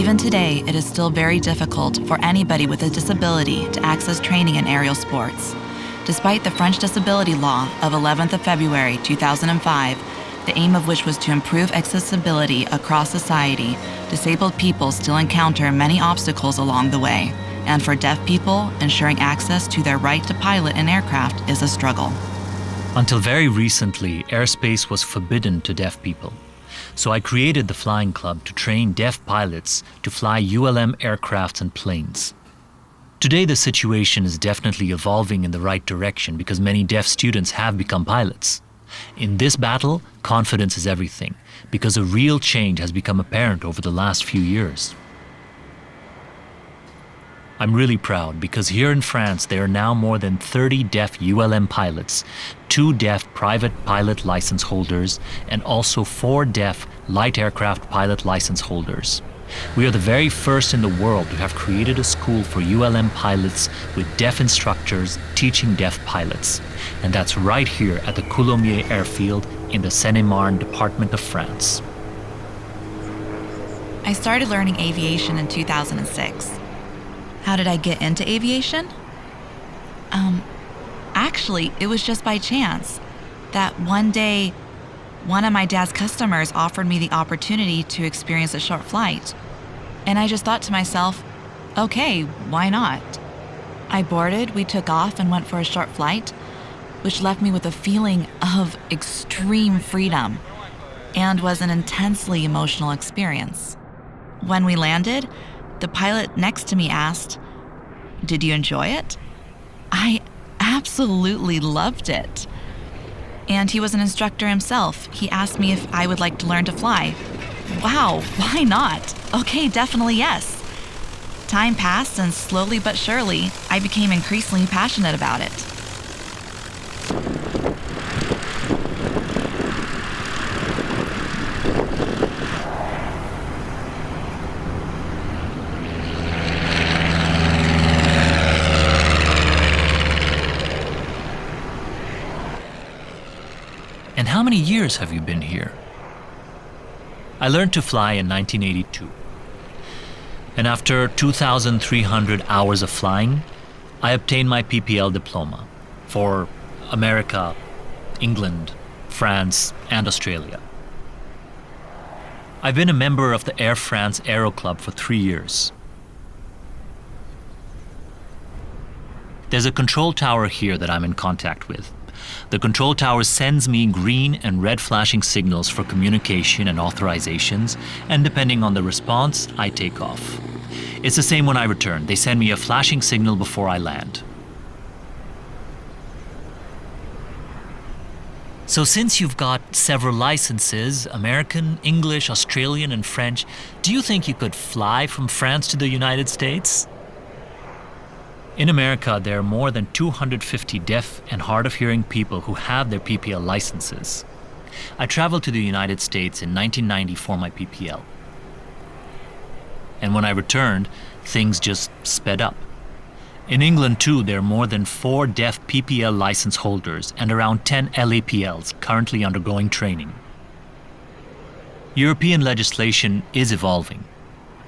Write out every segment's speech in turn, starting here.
Even today, it is still very difficult for anybody with a disability to access training in aerial sports. Despite the French disability law of 11th of February 2005, the aim of which was to improve accessibility across society, disabled people still encounter many obstacles along the way, and for deaf people, ensuring access to their right to pilot an aircraft is a struggle. Until very recently, airspace was forbidden to deaf people. So I created the Flying Club to train deaf pilots to fly ULM aircrafts and planes. Today, the situation is definitely evolving in the right direction because many deaf students have become pilots. In this battle, confidence is everything because a real change has become apparent over the last few years. I'm really proud because here in France there are now more than 30 deaf ULM pilots, 2 deaf private pilot license holders, and also 4 deaf light aircraft pilot license holders. We are the very first in the world to have created a school for ULM pilots with deaf instructors teaching deaf pilots. And that's right here at the Coulommiers Airfield in the Seine-et-Marne department of France. I started learning aviation in 2006. How did I get into aviation? Actually, it was just by chance that one day, one of my dad's customers offered me the opportunity to experience a short flight. And I just thought to myself, okay, why not? I boarded, we took off and went for a short flight, which left me with a feeling of extreme freedom and was an intensely emotional experience. When we landed, the pilot next to me asked, "Did you enjoy it?" I absolutely loved it. And he was an instructor himself. He asked me if I would like to learn to fly. Wow, why not? Okay, definitely yes. Time passed, and slowly but surely, I became increasingly passionate about it. And how many years have you been here? I learned to fly in 1982. And after 2,300 hours of flying, I obtained my PPL diploma for America, England, France, and Australia. I've been a member of the Air France Aero Club for 3 years. There's a control tower here that I'm in contact with. The control tower sends me green and red flashing signals for communication and authorizations, and depending on the response, I take off. It's the same when I return. They send me a flashing signal before I land. So since you've got several licenses, American, English, Australian, and French, do you think you could fly from France to the United States? In America, there are more than 250 deaf and hard of hearing people who have their PPL licenses. I traveled to the United States in 1990 for my PPL. And when I returned, things just sped up. In England too, there are more than 4 deaf PPL license holders and around 10 LAPLs currently undergoing training. European legislation is evolving.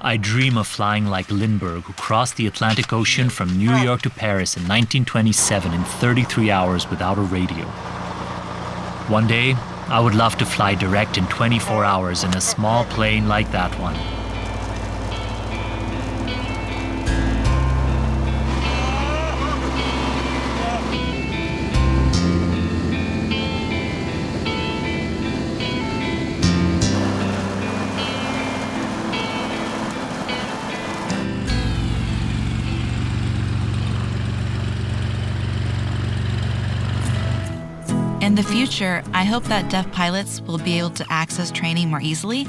I dream of flying like Lindbergh, who crossed the Atlantic Ocean from New York to Paris in 1927 in 33 hours without a radio. One day, I would love to fly direct in 24 hours in a small plane like that one. In the future, I hope that deaf pilots will be able to access training more easily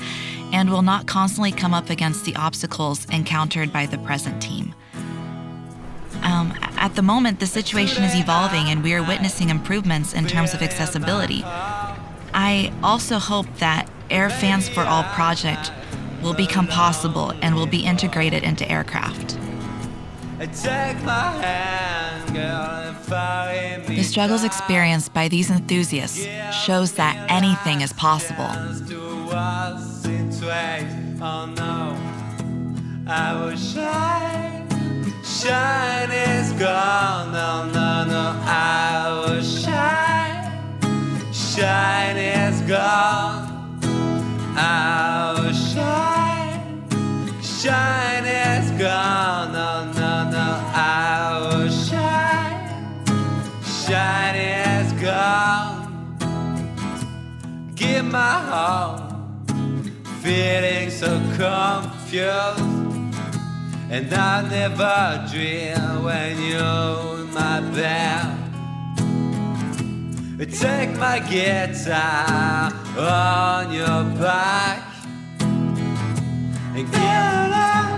and will not constantly come up against the obstacles encountered by the present team. At the moment, the situation is evolving and we are witnessing improvements in terms of accessibility. I also hope that Air France for All project will become possible and will be integrated into aircraft. The struggles experienced by these enthusiasts shows that anything is possible. I will shine. Shine is gone. No, no, no. I will shine. Shine is gone. I will shine. Shine is gone. No, no, no. I will shine. Shine is gone. Give my heart. Feeling so confused. And I never dream when you're in my bed. Take my guitar on your back and give